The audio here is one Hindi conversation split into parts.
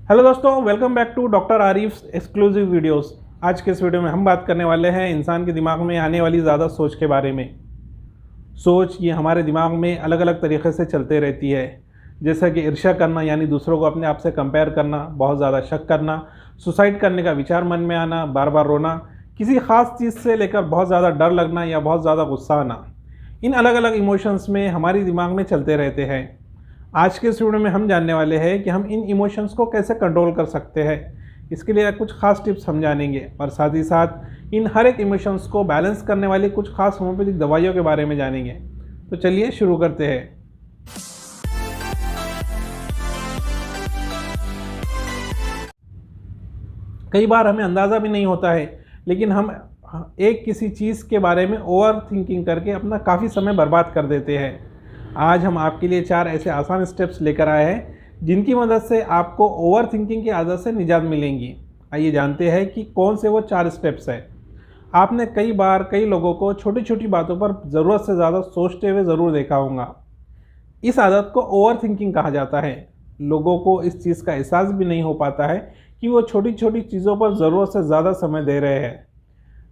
हेलो दोस्तों, welcome back to doctor Arif's exclusive videos. आज के इस वीडियो में हम बात करने वाले हैं इंसान के दिमाग में आने वाली ज़्यादा सोच के बारे में। सोच ये हमारे दिमाग में अलग अलग तरीक़े से चलते रहती है, जैसा कि ईर्ष्या करना यानी दूसरों को अपने आप से कंपेयर करना, बहुत ज़्यादा शक करना, सुसाइड करने का विचार मन में आना, बार बार रोना, किसी ख़ास चीज़ से लेकर बहुत ज़्यादा डर लगना या बहुत ज़्यादा गुस्सा आना। इन अलग अलग इमोशंस में हमारे दिमाग में चलते रहते हैं। आज के इस वीडियो में हम जानने वाले हैं कि हम इन इमोशंस को कैसे कंट्रोल कर सकते हैं। इसके लिए कुछ खास टिप्स हम जानेंगे और साथ ही साथ इन हर एक इमोशंस को बैलेंस करने वाली कुछ खास होम्योपैथिक दवाइयों के बारे में जानेंगे। तो चलिए शुरू करते हैं। कई बार हमें अंदाज़ा भी नहीं होता है, लेकिन हम एक किसी चीज़ के बारे में ओवर थिंकिंग करके अपना काफ़ी समय बर्बाद कर देते हैं। आज हम आपके लिए 4 ऐसे आसान स्टेप्स लेकर आए हैं जिनकी मदद से आपको ओवर थिंकिंग की आदत से निजात मिलेंगी। आइए जानते हैं कि कौन से वो 4 स्टेप्स हैं। आपने कई बार कई लोगों को छोटी छोटी बातों पर ज़रूरत से ज़्यादा सोचते हुए ज़रूर देखा होगा। इस आदत को ओवर थिंकिंग कहा जाता है। लोगों को इस चीज़ का एहसास भी नहीं हो पाता है कि वो छोटी छोटी चीज़ों पर ज़रूरत से ज़्यादा समय दे रहे हैं,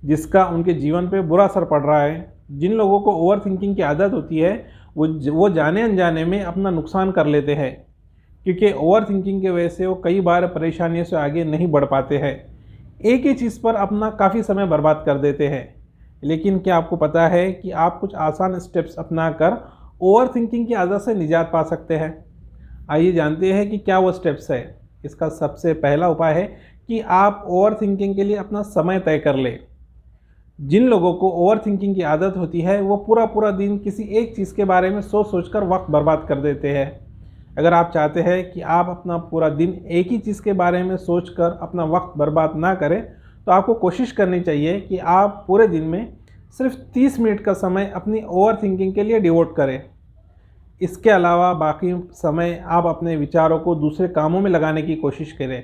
जिसका उनके जीवन पर बुरा असर पड़ रहा है। जिन लोगों को ओवर थिंकिंग की आदत होती है वो जाने अनजाने में अपना नुकसान कर लेते हैं, क्योंकि ओवर थिंकिंग की वजह से वो कई बार परेशानियों से आगे नहीं बढ़ पाते हैं। एक ही चीज़ पर अपना काफ़ी समय बर्बाद कर देते हैं। लेकिन क्या आपको पता है कि आप कुछ आसान स्टेप्स अपनाकर ओवर थिंकिंग की आदत से निजात पा सकते हैं? आइए जानते हैं कि क्या वो स्टेप्स है। इसका सबसे पहला उपाय है कि आप ओवर थिंकिंग के लिए अपना समय तय कर लें। जिन लोगों को ओवर थिंकिंग की आदत होती है वो पूरा पूरा दिन किसी एक चीज़ के बारे में सोच सोचकर वक्त बर्बाद कर देते हैं। अगर आप चाहते हैं कि आप अपना पूरा दिन एक ही चीज़ के बारे में सोचकर अपना वक्त बर्बाद ना करें, तो आपको कोशिश करनी चाहिए कि आप पूरे दिन में सिर्फ 30 मिनट का समय अपनी ओवर थिंकिंग के लिए डिवोट करें। इसके अलावा बाकी समय आप अपने विचारों को दूसरे कामों में लगाने की कोशिश करें।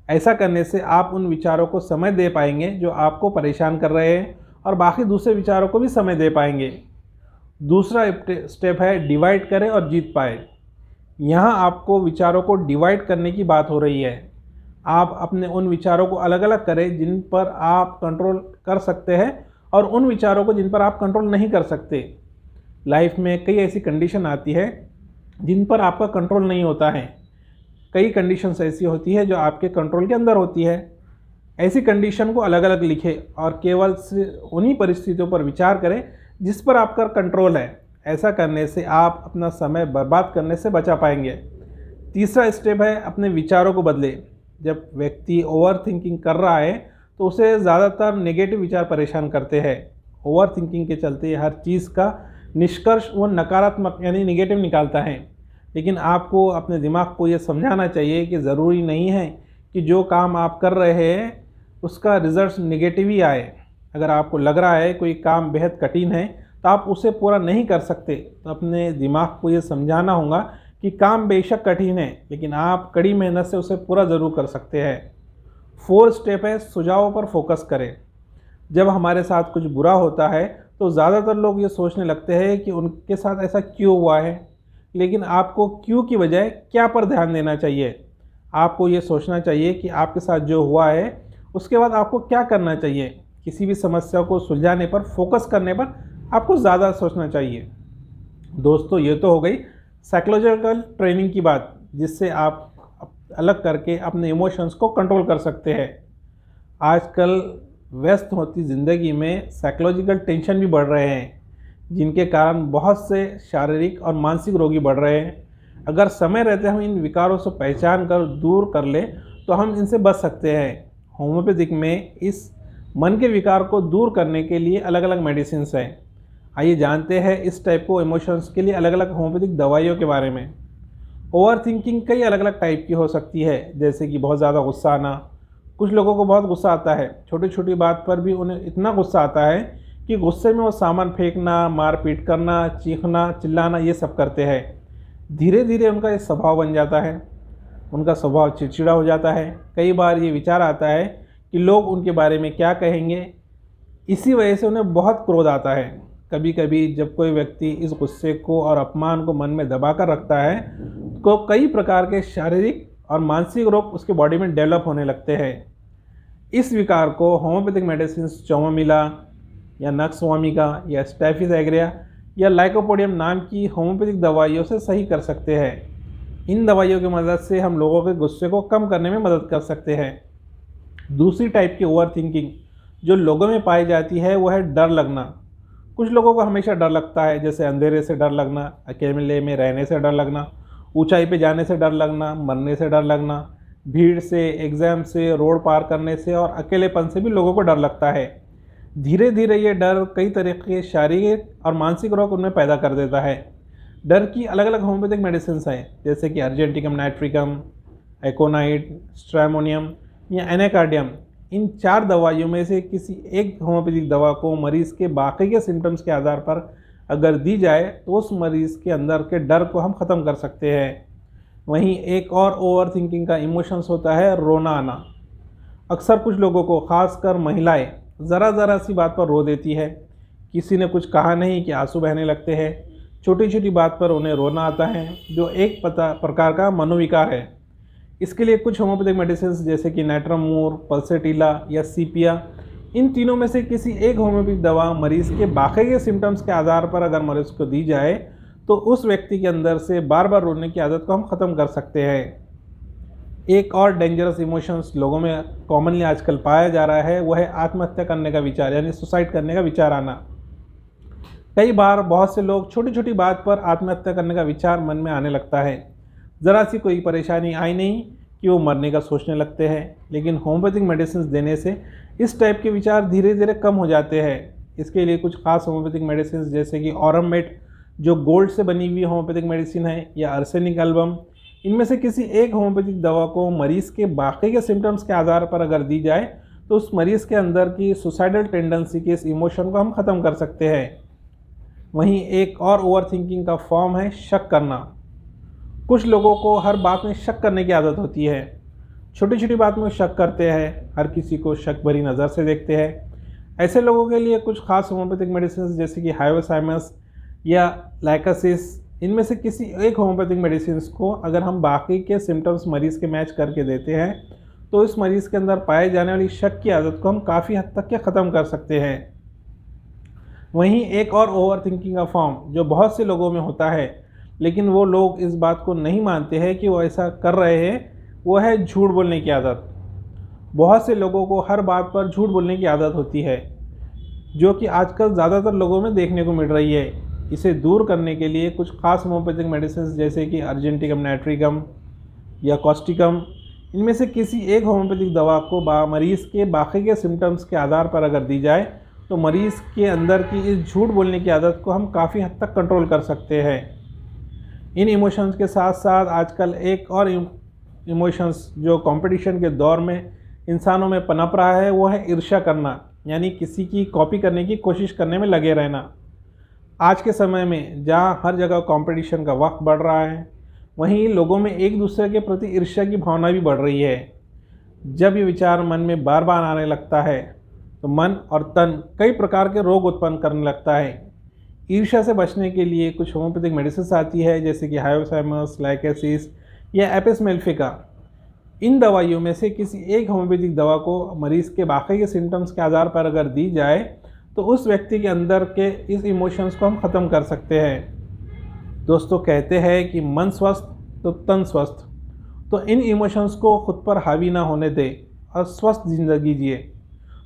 ऐसा करने से आप उन विचारों को समय दे पाएंगे जो आपको परेशान कर रहे हैं, और बाकी दूसरे विचारों को भी समय दे पाएंगे। दूसरा स्टेप है डिवाइड करें और जीत पाए। यहाँ आपको विचारों को डिवाइड करने की बात हो रही है। आप अपने उन विचारों को अलग अलग करें जिन पर आप कंट्रोल कर सकते हैं और उन विचारों को जिन पर आप कंट्रोल नहीं कर सकते। लाइफ में कई ऐसी कंडीशन आती है जिन पर आपका कंट्रोल नहीं होता है। कई कंडीशंस ऐसी होती है जो आपके कंट्रोल के अंदर होती है। ऐसी कंडीशन को अलग अलग लिखें और केवल उन्हीं परिस्थितियों पर विचार करें जिस पर आपका कंट्रोल है। ऐसा करने से आप अपना समय बर्बाद करने से बचा पाएंगे। तीसरा स्टेप है अपने विचारों को बदलें। जब व्यक्ति ओवर थिंकिंग कर रहा है तो उसे ज़्यादातर नेगेटिव विचार परेशान करते हैं। ओवर थिंकिंग के चलते हर चीज़ का निष्कर्ष वो नकारात्मक यानी नेगेटिव निकालता है। लेकिन आपको अपने दिमाग को ये समझाना चाहिए कि ज़रूरी नहीं है कि जो काम आप कर रहे हैं उसका रिज़ल्ट नेगेटिव ही आए। अगर आपको लग रहा है कोई काम बेहद कठिन है तो आप उसे पूरा नहीं कर सकते, तो अपने दिमाग को ये समझाना होगा कि काम बेशक कठिन है लेकिन आप कड़ी मेहनत से उसे पूरा ज़रूर कर सकते हैं। 4 स्टेप है सुझावों पर फोकस करें। जब हमारे साथ कुछ बुरा होता है तो ज़्यादातर लोग ये सोचने लगते हैं कि उनके साथ ऐसा क्यों हुआ है, लेकिन आपको क्यों की बजाय क्या पर ध्यान देना चाहिए। आपको ये सोचना चाहिए कि आपके साथ जो हुआ है उसके बाद आपको क्या करना चाहिए। किसी भी समस्या को सुलझाने पर फोकस करने पर आपको ज़्यादा सोचना चाहिए। दोस्तों, ये तो हो गई साइकोलॉजिकल ट्रेनिंग की बात, जिससे आप अलग करके अपने इमोशंस को कंट्रोल कर सकते हैं। आजकल व्यस्त होती ज़िंदगी में साइकोलॉजिकल टेंशन भी बढ़ रहे हैं, जिनके कारण बहुत से शारीरिक और मानसिक रोगी बढ़ रहे हैं। अगर समय रहते हम इन विकारों से पहचान कर दूर कर लें तो हम इनसे बच सकते हैं। होम्योपैथिक में इस मन के विकार को दूर करने के लिए अलग अलग मेडिसिन्स हैं। आइए जानते हैं इस टाइप को इमोशंस के लिए अलग अलग होम्योपैथिक दवाइयों के बारे में। ओवर थिंकिंग कई अलग अलग टाइप की हो सकती है, जैसे कि बहुत ज़्यादा गुस्सा आना। कुछ लोगों को बहुत गुस्सा आता है, छोटी छोटी बात पर भी उन्हें इतना गुस्सा आता है कि गुस्से में वो सामान फेंकना, मारपीट करना, चीखना, चिल्लाना ये सब करते हैं। धीरे धीरे उनका ये स्वभाव बन जाता है। उनका स्वभाव चिड़चिड़ा हो जाता है। कई बार ये विचार आता है कि लोग उनके बारे में क्या कहेंगे। इसी वजह से उन्हें बहुत क्रोध आता है। कभी कभी जब कोई व्यक्ति इस गुस्से को और अपमान को मन में दबा कर रखता है तो कई प्रकार के शारीरिक और मानसिक रोग उसके बॉडी में डेवलप होने लगते हैं। इस विकार को होम्योपैथिक मेडिसिन चौमामिला या नक्स वोमिका या स्टाइफिस एग्रिया या लाइकोपोडियम नाम की होम्योपैथिक दवाइयों से सही कर सकते हैं। इन दवाइयों की मदद से हम लोगों के गुस्से को कम करने में मदद कर सकते हैं। दूसरी टाइप की ओवर थिंकिंग जो लोगों में पाई जाती है वो है डर लगना। कुछ लोगों को हमेशा डर लगता है, जैसे अंधेरे से डर लगना, अकेले में रहने से डर लगना, ऊंचाई पे जाने से डर लगना, मरने से डर लगना, भीड़ से, एग्ज़ाम से, रोड पार करने से और अकेलेपन से भी लोगों को डर लगता है। धीरे धीरे ये डर कई तरह के शारीरिक और मानसिक रोग उनमें पैदा कर देता है। डर की अलग अलग होम्योपैथिक मेडिसिन हैं, जैसे कि अर्जेंटिकम नाइट्रिकम, एकोनाइट, स्ट्रैमोनियम या एनाकार्डियम। इन 4 दवाइयों में से किसी एक होम्योपैथिक दवा को मरीज़ के बाकी के सिम्टम्स के आधार पर अगर दी जाए तो उस मरीज़ के अंदर के डर को हम ख़त्म कर सकते हैं। वहीं एक और ओवर थिंकिंग का इमोशंस होता है रोना आना। अक्सर कुछ लोगों को, ख़ासकर महिलाएं, ज़रा सी बात पर रो देती है। किसी ने कुछ कहा नहीं कि आंसू बहने लगते हैं। छोटी छोटी बात पर उन्हें रोना आता है, जो एक प्रकार का मनोविकार है। इसके लिए कुछ होम्योपैथिक मेडिसिन जैसे कि नाइट्रमूर, पल्सेटिला या सीपिया, इन तीनों में से किसी एक होम्योपैथिक दवा मरीज़ के बाकी के सिम्टम्स के आधार पर अगर मरीज़ को दी जाए तो उस व्यक्ति के अंदर से बार बार रोने की आदत को हम ख़त्म कर सकते हैं। एक और डेंजरस इमोशंस लोगों में कॉमनली आजकल पाया जा रहा है, वो है आत्महत्या करने का विचार, यानी सुसाइड करने का विचार आना। कई बार बहुत से लोग छोटी छोटी बात पर आत्महत्या करने का विचार मन में आने लगता है। ज़रा सी कोई परेशानी आई नहीं कि वो मरने का सोचने लगते हैं। लेकिन होम्योपैथिक मेडिसिन देने से इस टाइप के विचार धीरे धीरे कम हो जाते हैं। इसके लिए कुछ खास होम्योपैथिक मेडिसिन जैसे कि ऑरमेट, जो गोल्ड से बनी हुई होम्योपैथिक मेडिसिन है, या आर्सेनिक एल्बम, इनमें से किसी एक होम्योपैथिक दवा को मरीज़ के बाकी के सिम्टम्स के आधार पर अगर दी जाए तो उस मरीज़ के अंदर की सुसाइडल टेंडेंसी के इस इमोशन को हम ख़त्म कर सकते हैं। वहीं एक और ओवर थिंकिंग का फॉर्म है शक करना। कुछ लोगों को हर बात में शक करने की आदत होती है। छोटी छोटी बात में शक करते हैं, हर किसी को शक भरी नज़र से देखते हैं। ऐसे लोगों के लिए कुछ खास होम्योपैथिक मेडिसिन जैसे कि हाइवोसाइमस या लाइकासिस, इनमें से किसी एक होम्योपैथिक मेडिसिन को अगर हम बाकी के सिम्टम्स मरीज़ के मैच करके देते हैं तो इस मरीज़ के अंदर पाए जाने वाली शक की आदत को हम काफ़ी हद तक के ख़त्म कर सकते हैं। वहीं एक और ओवर थिंकिंग का फॉर्म जो बहुत से लोगों में होता है, लेकिन वो लोग इस बात को नहीं मानते हैं कि वो ऐसा कर रहे हैं, वो है झूठ बोलने की आदत। बहुत से लोगों को हर बात पर झूठ बोलने की आदत होती है, जो कि आजकल ज़्यादातर लोगों में देखने को मिल रही है। इसे दूर करने के लिए कुछ खास होम्योपैथिक मेडिसिन जैसे कि अर्जेंटिकम नाइट्रिकम या कॉस्टिकम, इनमें से किसी एक होम्योपैथिक दवा को मरीज़ के बाकी के सिम्टम्स के आधार पर अगर दी जाए तो मरीज़ के अंदर की इस झूठ बोलने की आदत को हम काफ़ी हद तक कंट्रोल कर सकते हैं। इन इमोशंस के साथ साथ आजकल एक और इमोशंस जो कंपटीशन के दौर में इंसानों में पनप रहा है, वो है ईर्ष्या करना, यानी किसी की कॉपी करने की कोशिश करने में लगे रहना। आज के समय में जहाँ हर जगह कंपटीशन का वक्त बढ़ रहा है, वहीं लोगों में एक दूसरे के प्रति ईर्ष्या की भावना भी बढ़ रही है। जब ये विचार मन में बार बार आने लगता है तो मन और तन कई प्रकार के रोग उत्पन्न करने लगता है। ईर्ष्या से बचने के लिए कुछ होम्योपैथिक मेडिसिन आती है जैसे कि हाइवोसाइमस, लाइकेसिस या एपिस मेलिफिका। इन दवाइयों में से किसी एक होम्योपैथिक दवा को मरीज़ के बाकी के सिम्टम्स के आधार पर अगर दी जाए तो उस व्यक्ति के अंदर के इस इमोशंस को हम ख़त्म कर सकते हैं। दोस्तों, कहते हैं कि मन स्वस्थ तो तन स्वस्थ, तो इन इमोशंस को खुद पर हावी ना होने दें और स्वस्थ ज़िंदगी जिए।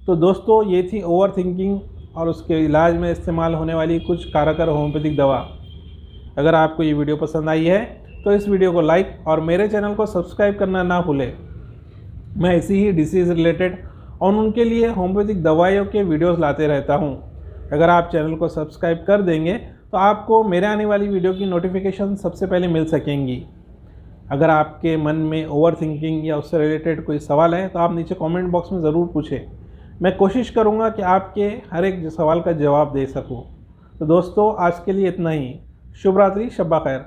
तो दोस्तों, ये थी ओवर थिंकिंग और उसके इलाज में इस्तेमाल होने वाली कुछ कारगर होम्योपैथिक दवा। अगर आपको ये वीडियो पसंद आई है तो इस वीडियो को लाइक और मेरे चैनल को सब्सक्राइब करना ना भूलें। मैं ऐसी ही डिसीज़ रिलेटेड और उनके लिए होम्योपैथिक दवाइयों के वीडियोस लाते रहता हूं। अगर आप चैनल को सब्सक्राइब कर देंगे तो आपको मेरे आने वाली वीडियो की नोटिफिकेशन सबसे पहले मिल सकेंगी। अगर आपके मन में ओवर थिंकिंग या उससे रिलेटेड कोई सवाल है तो आप नीचे कमेंट बॉक्स में ज़रूर पूछें। मैं कोशिश करूंगा कि आपके हर एक सवाल का जवाब दे सकूं। तो दोस्तों, आज के लिए इतना ही। शुभ रात्रि, शब्बा खैर।